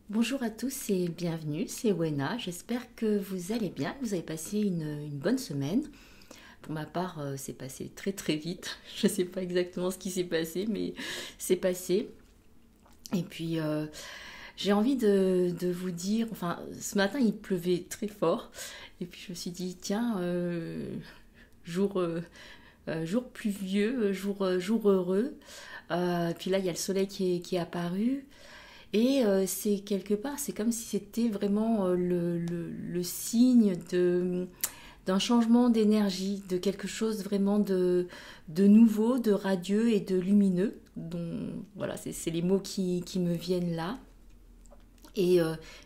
Bonjour à tous et bienvenue, c'est Wena. J'espère que vous allez bien, que vous avez passé une bonne semaine. Pour ma part, c'est passé très très vite. Je ne sais pas exactement ce qui s'est passé, mais c'est passé. Et puis, j'ai envie de vous dire, enfin, ce matin il pleuvait très fort. Et puis je me suis dit, tiens, jour, jour pluvieux, jour heureux. Puis là, il y a le soleil qui est apparu. Et c'est quelque part, c'est comme si c'était vraiment le signe d'un changement d'énergie, de quelque chose vraiment de nouveau, de radieux et de lumineux. Donc voilà, c'est les mots qui me viennent là. Et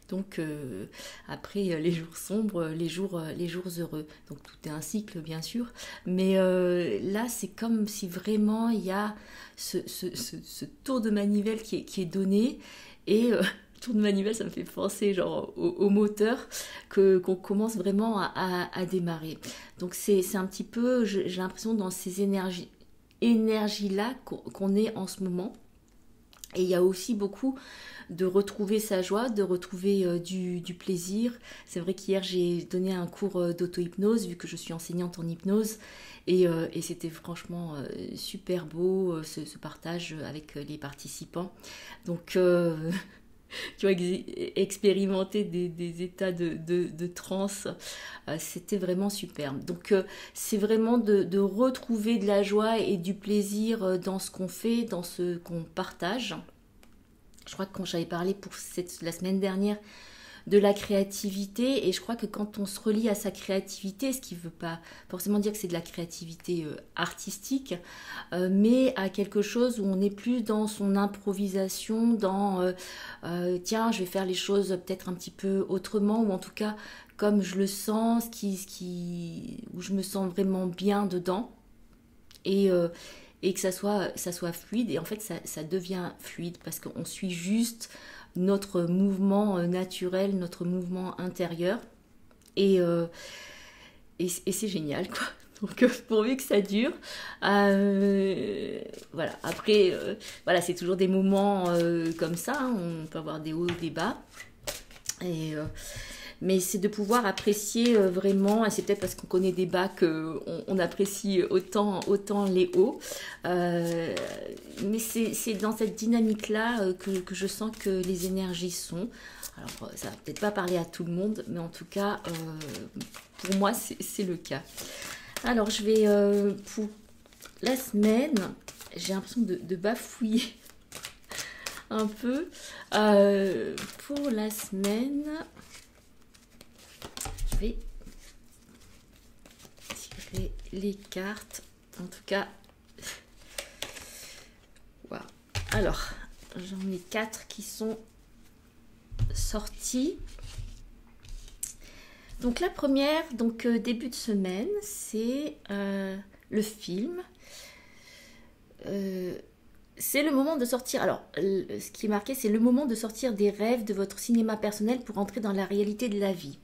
donc après les jours sombres, les jours heureux. Donc tout est un cycle bien sûr, mais là c'est comme si vraiment il y a ce tour de manivelle qui est donné et tour de manivelle ça me fait penser genre au moteur qu'on commence vraiment à démarrer. Donc c'est un petit peu, j'ai l'impression dans ces énergies là qu'on est en ce moment. Et il y a aussi beaucoup de retrouver sa joie, de retrouver du plaisir. C'est vrai qu'hier j'ai donné un cours d'auto-hypnose vu que je suis enseignante en hypnose et c'était franchement super beau ce partage avec les participants. Donc qui ont expérimenté des états de transe, c'était vraiment superbe. Donc c'est vraiment de retrouver de la joie et du plaisir dans ce qu'on fait, dans ce qu'on partage. Je crois que quand j'avais parlé pour la semaine dernière de la créativité, et je crois que quand on se relie à sa créativité, ce qui ne veut pas forcément dire que c'est de la créativité artistique, mais à quelque chose où on n'est plus dans son improvisation, dans tiens, je vais faire les choses peut-être un petit peu autrement, ou en tout cas comme je le sens, où je me sens vraiment bien dedans. Et, et que ça soit fluide. Et en fait, ça devient fluide parce qu'on suit juste notre mouvement naturel, notre mouvement intérieur. Et, et c'est génial, quoi. Donc, pourvu que ça dure. Voilà. Après, voilà, c'est toujours des moments comme ça. Hein. On peut avoir des hauts, des bas. Et, mais c'est de pouvoir apprécier vraiment, et c'est peut-être parce qu'on connaît des bas qu'on apprécie autant les hauts, euh, mais c'est dans cette dynamique-là que je sens que les énergies sont. Alors ça va peut-être pas parler à tout le monde, mais en tout cas, pour moi, c'est le cas. Alors je vais, pour la semaine, j'ai l'impression de bafouiller un peu. Pour la semaine, je vais tirer les cartes. En tout cas, voilà. Alors, j'en ai 4 qui sont sorties. Donc la première, donc début de semaine, c'est le film. C'est le moment de sortir. Alors, ce qui est marqué, c'est le moment de sortir des rêves de votre cinéma personnel pour entrer dans la réalité de la vie.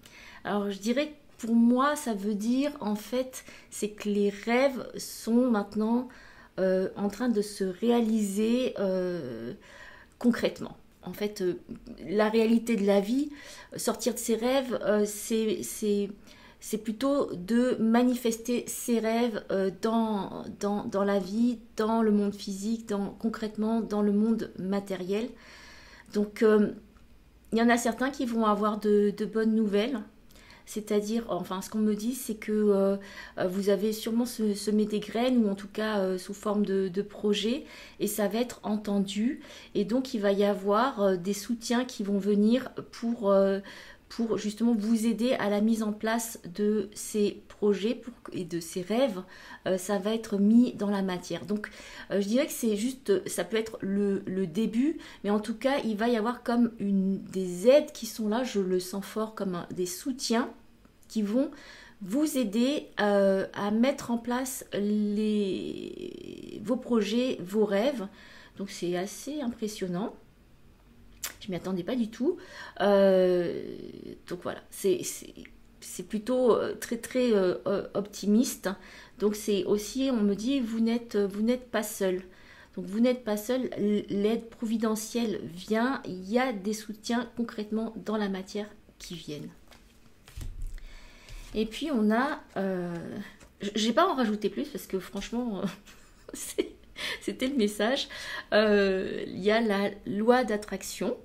Alors, je dirais que pour moi, ça veut dire, en fait, c'est que les rêves sont maintenant en train de se réaliser concrètement. En fait, la réalité de la vie, sortir de ses rêves, c'est plutôt de manifester ses rêves dans la vie, dans le monde physique, concrètement dans le monde matériel. Donc, il y en a certains qui vont avoir de bonnes nouvelles. C'est-à-dire, enfin, ce qu'on me dit, c'est que vous avez sûrement semé des graines, ou en tout cas sous forme de projet, et ça va être entendu. Et donc, il va y avoir des soutiens qui vont venir pour justement vous aider à la mise en place de ces projets et de ces rêves. Ça va être mis dans la matière. Donc, je dirais que c'est juste, ça peut être le début, mais en tout cas, il va y avoir comme des aides qui sont là, je le sens fort, comme des soutiens qui vont vous aider à mettre en place vos projets, vos rêves. Donc c'est assez impressionnant. Je m'y attendais pas du tout. Donc voilà, c'est plutôt très très optimiste. Donc c'est aussi, on me dit, vous n'êtes pas seul. Donc vous n'êtes pas seul, l'aide providentielle vient, il y a des soutiens concrètement dans la matière qui viennent. Et puis on a, je vais pas en rajouter plus parce que franchement, c'était le message. Il y a la loi d'attraction.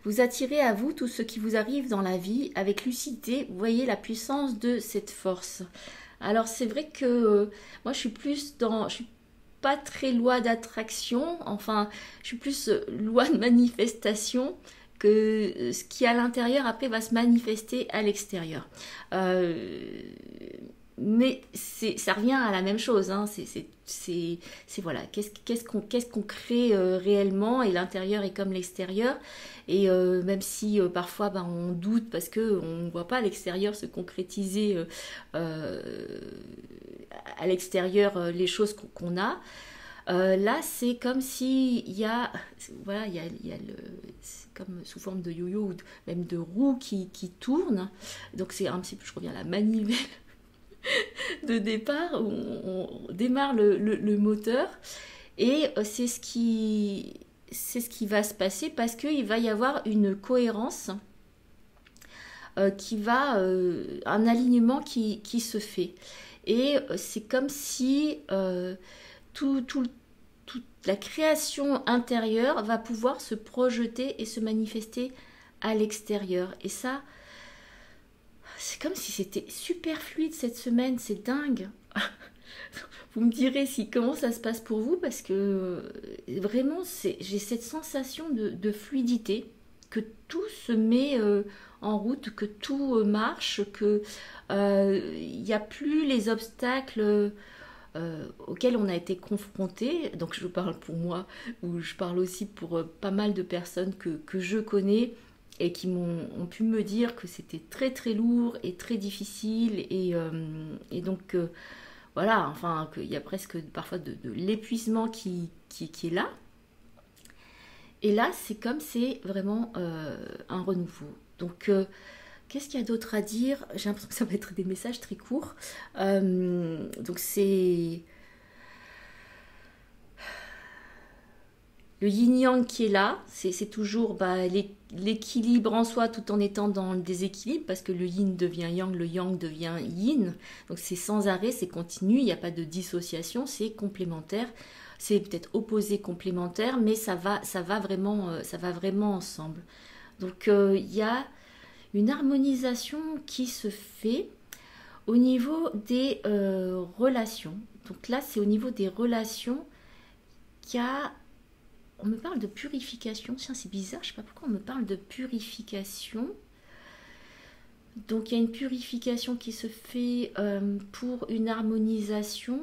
Vous attirez à vous tout ce qui vous arrive dans la vie avec lucidité. Vous voyez la puissance de cette force. Alors c'est vrai que moi je suis pas très loi d'attraction. Enfin, je suis plus loi de manifestation que ce qui est à l'intérieur après va se manifester à l'extérieur. Mais ça revient à la même chose, hein. C'est voilà, qu'est-ce qu'on crée réellement, et l'intérieur est comme l'extérieur. Et même si parfois on doute parce qu'on ne voit pas l'extérieur se concrétiser à l'extérieur les choses qu'on a. Là, c'est comme si voilà, c'est comme sous forme de yo-yo ou même de roue qui tourne. Donc c'est un petit peu, je reviens à la manivelle de départ où on démarre le moteur, et c'est ce qui va se passer parce qu'il va y avoir une cohérence un alignement qui se fait, et c'est comme si toute la création intérieure va pouvoir se projeter et se manifester à l'extérieur. Et ça, c'est comme si c'était super fluide cette semaine, c'est dingue. Vous me direz comment ça se passe pour vous, parce que vraiment j'ai cette sensation de fluidité, que tout se met en route, que tout marche, que il n'y a plus les obstacles auxquels on a été confronté. Donc je parle pour moi, ou je parle aussi pour pas mal de personnes que je connais, et qui ont pu me dire que c'était très très lourd et très difficile, et donc voilà, enfin qu'il y a presque parfois de l'épuisement qui est là. Et là c'est comme c'est vraiment un renouveau. Donc qu'est-ce qu'il y a d'autre à dire? J'ai l'impression que ça va être des messages très courts. Donc c'est le yin-yang qui est là, c'est toujours l'équilibre en soi tout en étant dans le déséquilibre, parce que le yin devient yang, le yang devient yin. Donc c'est sans arrêt, c'est continu, il n'y a pas de dissociation, c'est complémentaire. C'est peut-être opposé complémentaire, mais ça va vraiment ensemble. Donc il y a une harmonisation qui se fait au niveau des relations. Donc là, c'est au niveau des relations qu'il y a... On me parle de purification. Tiens, c'est bizarre, je ne sais pas pourquoi on me parle de purification. Donc il y a une purification qui se fait pour une harmonisation,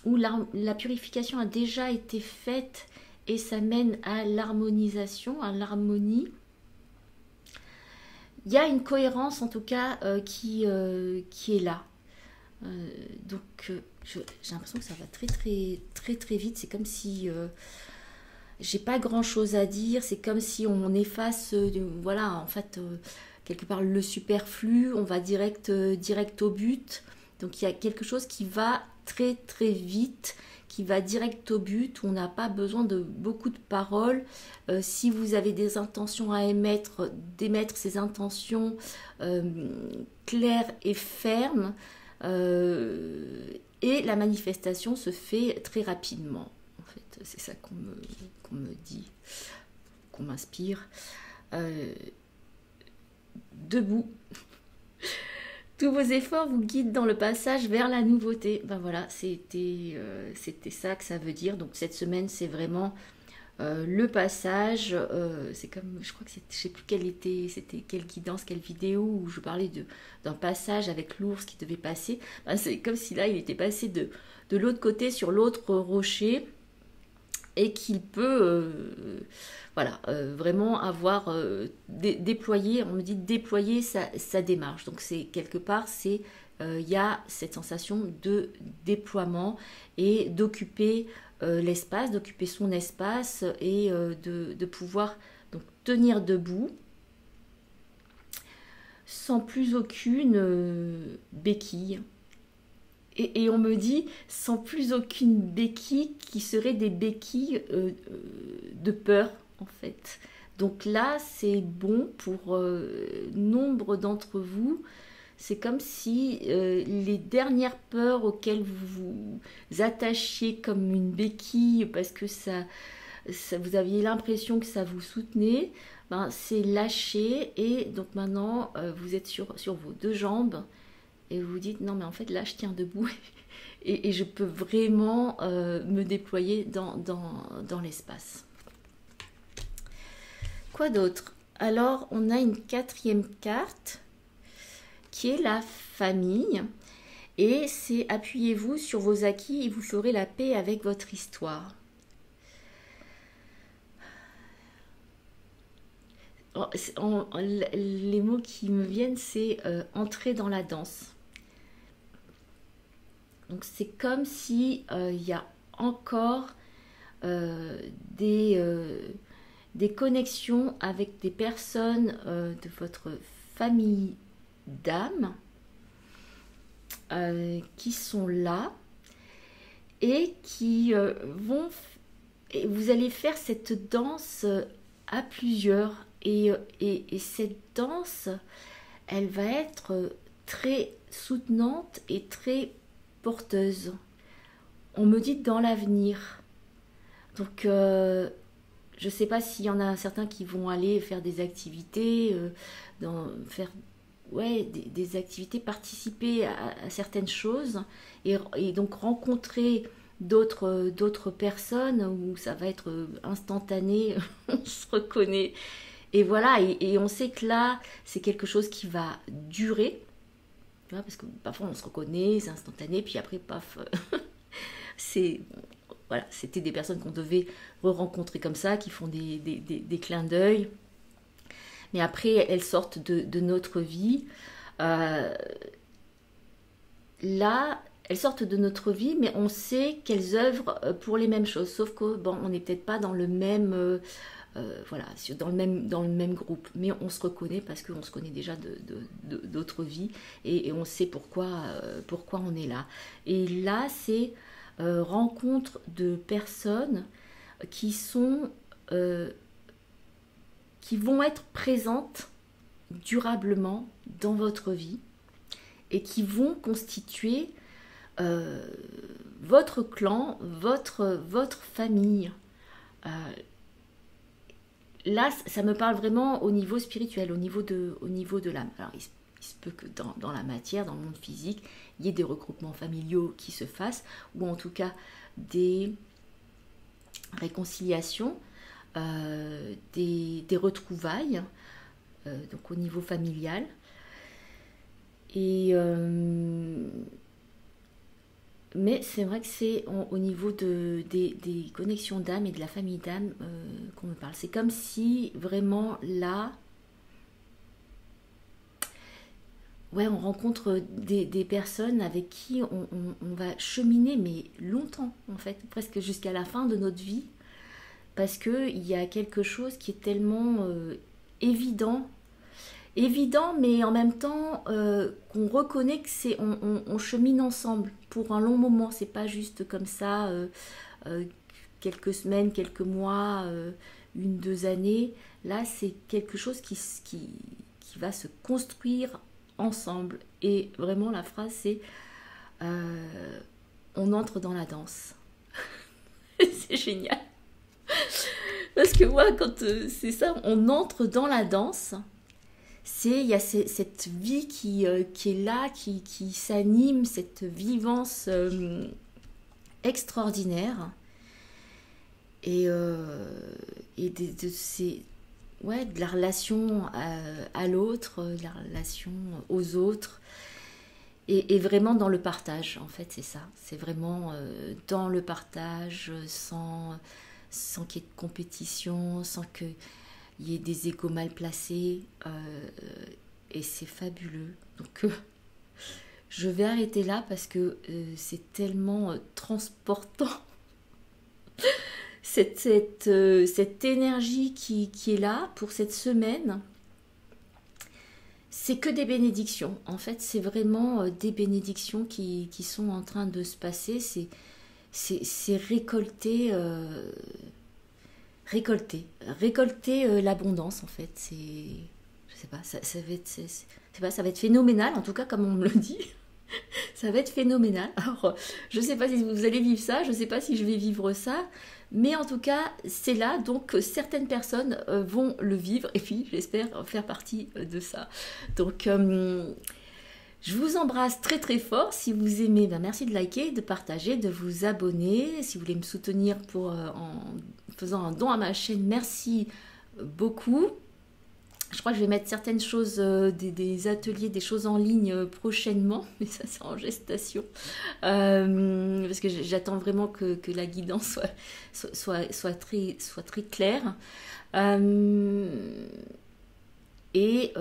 où la purification a déjà été faite et ça mène à l'harmonisation, à l'harmonie. Il y a une cohérence en tout cas qui est là. Donc j'ai l'impression que ça va très très très très vite. C'est comme si j'ai pas grand chose à dire. C'est comme si on efface, voilà, en fait, quelque part le superflu. On va direct au but. Donc il y a quelque chose qui va très très vite, qui va direct au but, où on n'a pas besoin de beaucoup de paroles. Si vous avez des intentions à émettre, d'émettre ces intentions claires et fermes, et la manifestation se fait très rapidement. En fait, c'est ça qu'on me dit, qu'on m'inspire. Debout. Tous vos efforts vous guident dans le passage vers la nouveauté. Ben voilà, c'était ça que ça veut dire. Donc cette semaine, c'est vraiment le passage. C'est comme, je crois que je sais plus c'était quelle guidance, quelle vidéo où je parlais d'un passage avec l'ours qui devait passer. Ben, c'est comme si là, il était passé de l'autre côté sur l'autre rocher, et qu'il peut voilà, vraiment avoir déployé, on me dit déployer sa démarche. Donc c'est quelque part, il y a cette sensation de déploiement et d'occuper l'espace, d'occuper son espace, et de pouvoir donc tenir debout sans plus aucune béquille. Et on me dit sans plus aucune béquille qui seraient des béquilles de peur en fait. Donc là, c'est bon pour nombre d'entre vous. C'est comme si les dernières peurs auxquelles vous vous attachiez comme une béquille parce que vous aviez l'impression que ça vous soutenait, ben, c'est lâché et donc maintenant vous êtes sur vos deux jambes et vous vous dites non mais en fait là je tiens debout et je peux vraiment me déployer dans l'espace. Quoi d'autre? Alors on a une quatrième carte qui est la famille et c'est appuyez-vous sur vos acquis et vous ferez la paix avec votre histoire. Les mots qui me viennent c'est entrer dans la danse. Donc c'est comme si il y a encore des connexions avec des personnes de votre famille d'âme qui sont là et qui vont et vous allez faire cette danse à plusieurs et cette danse elle va être très soutenante et très porteuse. On me dit dans l'avenir. Donc je ne sais pas s'il y en a certains qui vont aller faire des activités, faire des activités, participer à certaines choses et donc rencontrer d'autres personnes où ça va être instantané, on se reconnaît. Et voilà, et on sait que là, c'est quelque chose qui va durer. Parce que parfois on se reconnaît, c'est instantané, puis après, paf, voilà, c'était des personnes qu'on devait re-rencontrer comme ça, qui font des clins d'œil. Mais après, elles sortent de notre vie. Là, elles sortent de notre vie, mais on sait qu'elles œuvrent pour les mêmes choses. Sauf que, bon, on n'est peut-être pas dans le même... voilà, dans le même groupe, mais on se reconnaît parce qu'on se connaît déjà d'autres vies et on sait pourquoi on est là. Et là, c'est rencontre de personnes qui vont être présentes durablement dans votre vie et qui vont constituer votre clan, votre famille. Là, ça me parle vraiment au niveau spirituel, au niveau de l'âme. Alors, il se peut que dans la matière, dans le monde physique, il y ait des regroupements familiaux qui se fassent, ou en tout cas des réconciliations, des retrouvailles, donc au niveau familial. Et mais c'est vrai que c'est au niveau des connexions d'âme et de la famille d'âme qu'on me parle. C'est comme si vraiment là, ouais, on rencontre des personnes avec qui on va cheminer, mais longtemps en fait, presque jusqu'à la fin de notre vie, parce qu'il y a quelque chose qui est tellement évident, mais en même temps qu'on reconnaît que on chemine ensemble pour un long moment. C'est pas juste comme ça quelques semaines, quelques mois, 1, 2 années. Là, c'est quelque chose qui va se construire ensemble. Et vraiment, la phrase, c'est on entre dans la danse. C'est génial. Parce que moi, quand c'est ça, on entre dans la danse. Il y a cette vie qui est là, qui s'anime, cette vivance extraordinaire. Et de la relation à l'autre, de la relation aux autres. Et vraiment dans le partage, en fait, c'est ça. C'est vraiment dans le partage, sans qu'il y ait de compétition, sans que il y ait des égos mal placés et c'est fabuleux. Donc je vais arrêter là parce que c'est tellement transportant cette énergie qui est là pour cette semaine. c'est que des bénédictions. En fait, c'est vraiment des bénédictions qui sont en train de se passer. C'est récolter, récolter l'abondance, en fait. C'est, je sais pas, ça va être, c'est pas, ça va être phénoménal, en tout cas, comme on me le dit. Ça va être phénoménal. Alors, je ne sais pas si vous allez vivre ça, je ne sais pas si je vais vivre ça, mais en tout cas, c'est là, donc certaines personnes vont le vivre, et puis j'espère faire partie de ça. Donc, je vous embrasse très très fort. Si vous aimez, ben merci de liker, de partager, de vous abonner. Si vous voulez me soutenir en faisant un don à ma chaîne, merci beaucoup. Je crois que je vais mettre certaines choses, des ateliers, des choses en ligne prochainement, mais ça c'est en gestation. Parce que j'attends vraiment que la guidance soit très claire. Et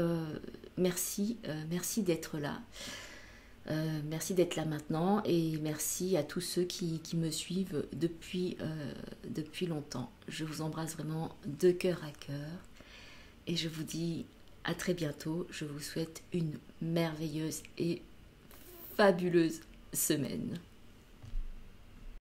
merci, merci d'être là. Merci d'être là maintenant et merci à tous ceux qui me suivent depuis longtemps. Je vous embrasse vraiment de cœur à cœur. Et je vous dis à très bientôt. Je vous souhaite une merveilleuse et fabuleuse semaine.